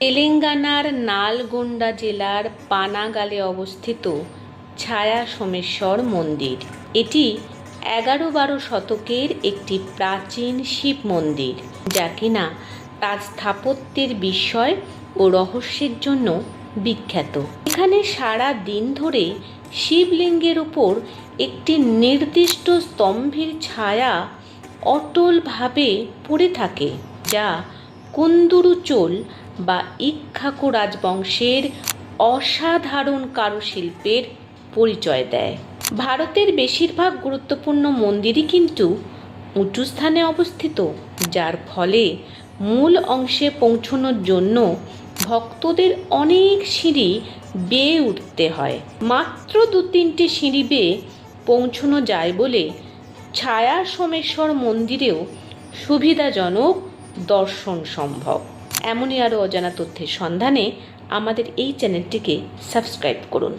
তেলেঙ্গানার নালগোন্ডা জেলার পানাগালে অবস্থিত ছায়া সোমেশ্বর মন্দির। এটি 11-12 শতকের একটি প্রাচীন শিব মন্দির, যা কিনা তার স্থাপত্যের বিস্ময় ও রহস্যের জন্য বিখ্যাত। এখানে সারা দিন ধরে শিবলিঙ্গের উপর একটি নির্দিষ্ট স্তম্ভের ছায়া অটলভাবে পড়ে থাকে, যা কুন্দুরু চোল বা ইক্ষ্বাকু রাজবংশের অসাধারণ কারুশিল্পের পরিচয় দেয়। ভারতের বেশিরভাগ গুরুত্বপূর্ণ মন্দিরই কিন্তু উঁচু স্থানে অবস্থিত, যার ফলে মূল অংশে পৌঁছানোর জন্য ভক্তদের অনেক সিঁড়ি বেয়ে উঠতে হয়। মাত্র 2-3টি সিঁড়ি বেয়ে পৌঁছানো যায় বলে ছায়া সোমেশ্বর মন্দিরেও সুবিধাজনক দর্শন সম্ভব। এমনই আরও অজানা তথ্যের সন্ধানে আমাদের এই চ্যানেলটিকে সাবস্ক্রাইব করুন।